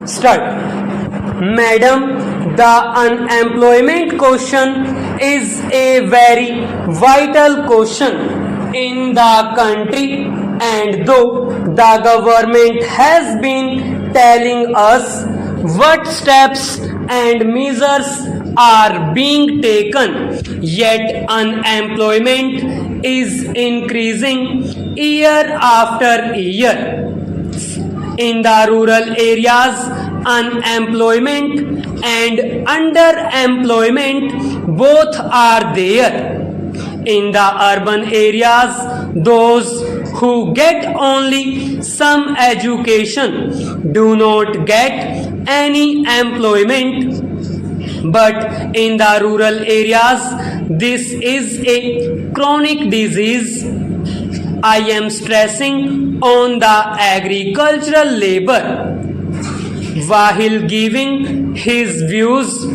Start. Madam, the unemployment question is a very vital question in the country, and though the government has been telling us what steps and measures are being taken, yet unemployment is increasing year after year. In the rural areas, unemployment and underemployment both are there. In the urban areas, those who get only some education do not get any employment. But in the rural areas, this is a chronic disease. I am stressing on the agricultural labor. While giving his views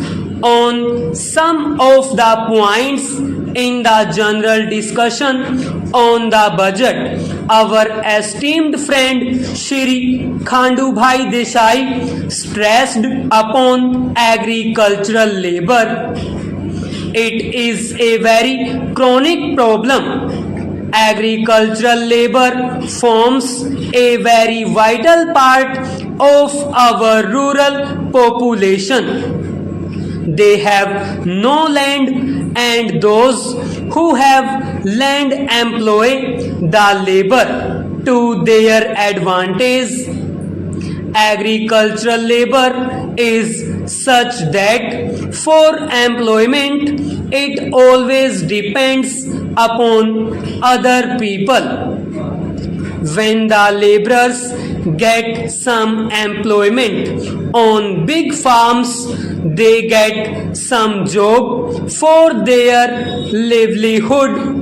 on some of the points in the general discussion on the budget, our esteemed friend Shri Khandubhai Desai stressed upon agricultural labor. It is a very chronic problem. Agricultural labor forms a very vital part of our rural population. They have no land, and those who have land employ the labor to their advantage. Agricultural labor is such that for employment it always depends upon other people. When the laborers get some employment on big farms, they get some job for their livelihood.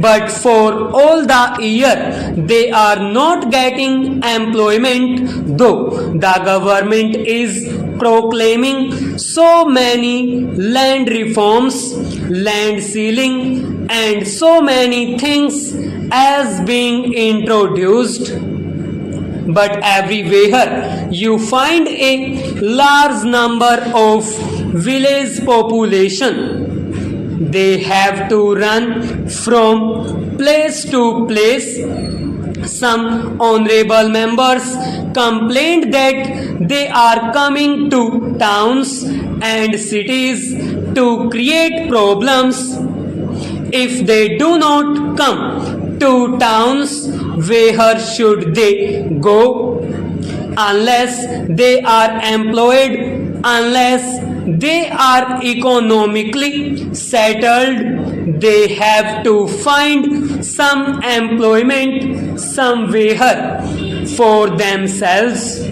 But for all the year, they are not getting employment, though the government is proclaiming so many land reforms, land sealing, and so many things as being introduced. But everywhere you find a large number of village population. They have to run from place to place. Some honorable members complained that they are coming to towns and cities to create problems. If they do not come to towns, where should they go? Unless they are employed, unless they are economically settled, they have to find some employment somewhere for themselves.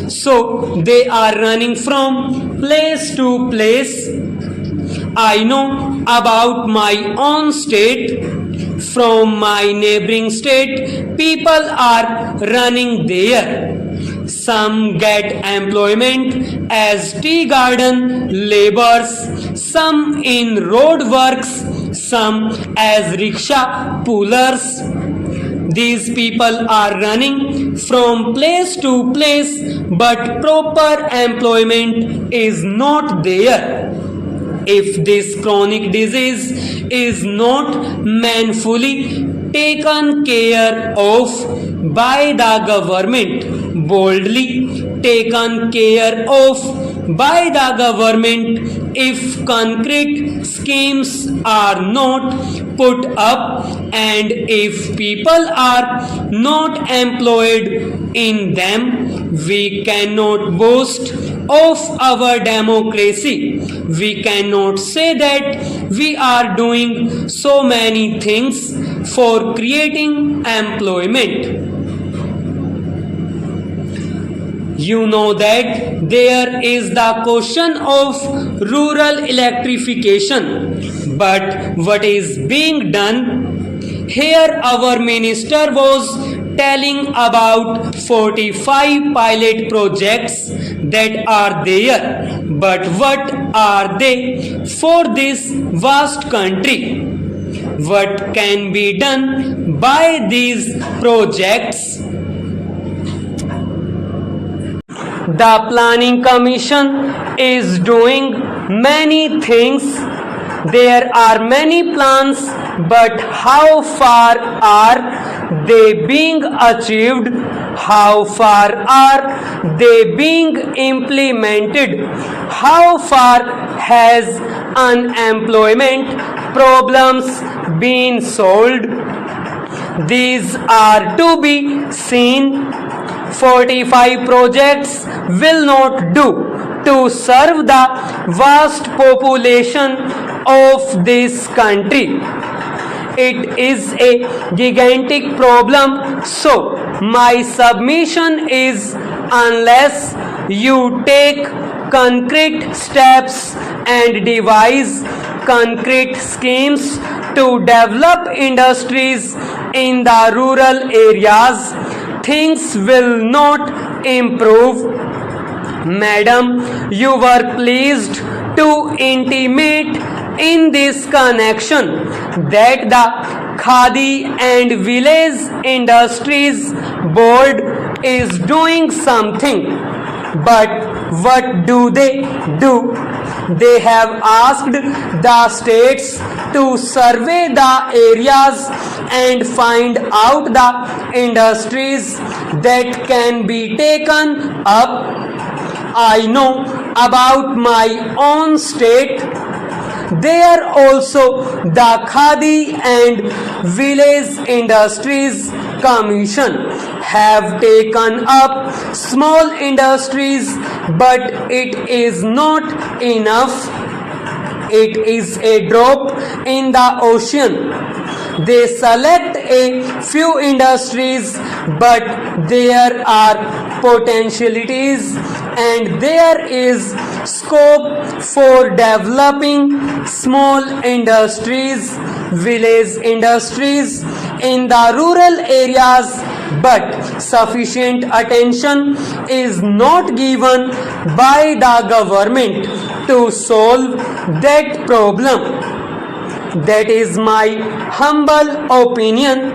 So they are running from place to place. I know about my own state. From my neighboring state, people are running there. Some get employment as tea garden laborers, some in road works, some as rickshaw pullers. These people are running from place to place, but proper employment is not there. If this chronic disease is not manfully taken care of by the government, boldly taken care of by the government, if concrete schemes are not put up, and if people are not employed in them, we cannot boast of our democracy. We cannot say that we are doing so many things for creating employment. You know that there is the question of rural electrification, but what is being done? Here our minister was telling about 45 pilot projects that are there, but what are they for this vast country? What can be done by these projects? The Planning Commission is doing many things. There are many plans, but how far are they being achieved? How far are they being implemented? How far has unemployment problems been solved? These are to be seen. 45 projects will not do to serve the vast population of this country. It is a gigantic problem, so my submission is, unless you take concrete steps and devise concrete schemes to develop industries in the rural areas, things will not improve. Madam, you were pleased to intimate in this connection that the Khadi and Village Industries Board is doing something. But what do? They have asked the states to survey the areas and find out the industries that can be taken up. I know about my own state. There also the Khadi and Village Industries Commission have taken up small industries, but it is not enough. It is a drop in the ocean. They select a few industries, but there are potentialities and there is scope for developing small industries, village industries in the rural areas, but sufficient attention is not given by the government to solve that problem. That is my humble opinion.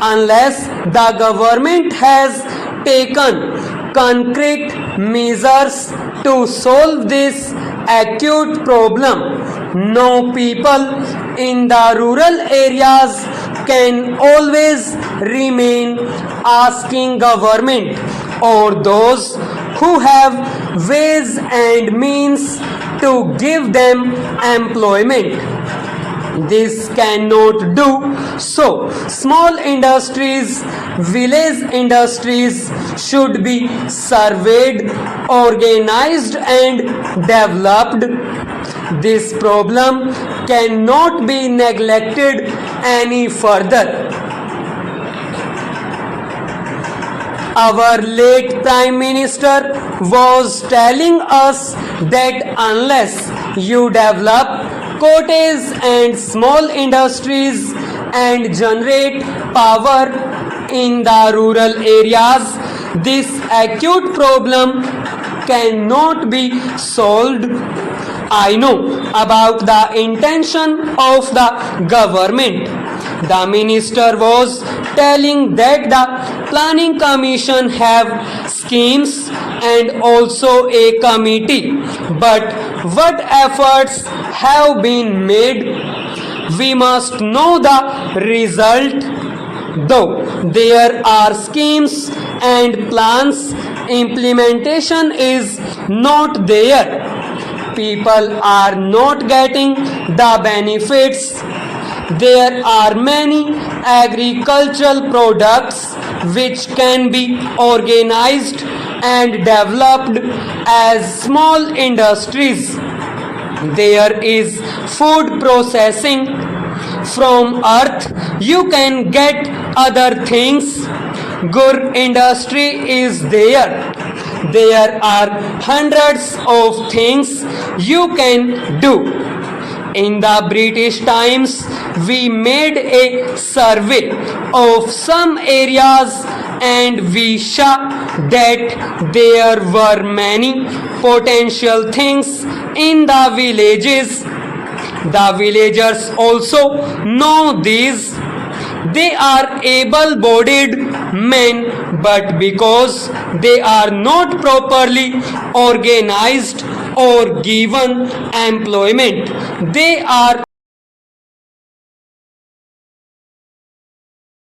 Unless the government has taken concrete measures to solve this acute problem, no people in the rural areas can always remain asking government or those who have ways and means to give them employment. This cannot do so. Small industries, village industries should be surveyed, organized and developed. This problem cannot be neglected any further. Our late Prime Minister was telling us that unless you develop cottages and small industries and generate power in the rural areas, this acute problem cannot be solved. I know about the intention of the government. The minister was telling that the Planning Commission have schemes and also a committee. But what efforts have been made? We must know the result. Though there are schemes and plans, implementation is not there. People are not getting the benefits. There are many agricultural products which can be organized and developed as small industries. There is food processing. From earth you can get other things. Gur industry is there. There are hundreds of things you can do. In the British times, we made a survey of some areas and we saw that there were many potential things in the villages. The villagers also know these. they are able-bodied men, but because they are not properly organized or given employment, they are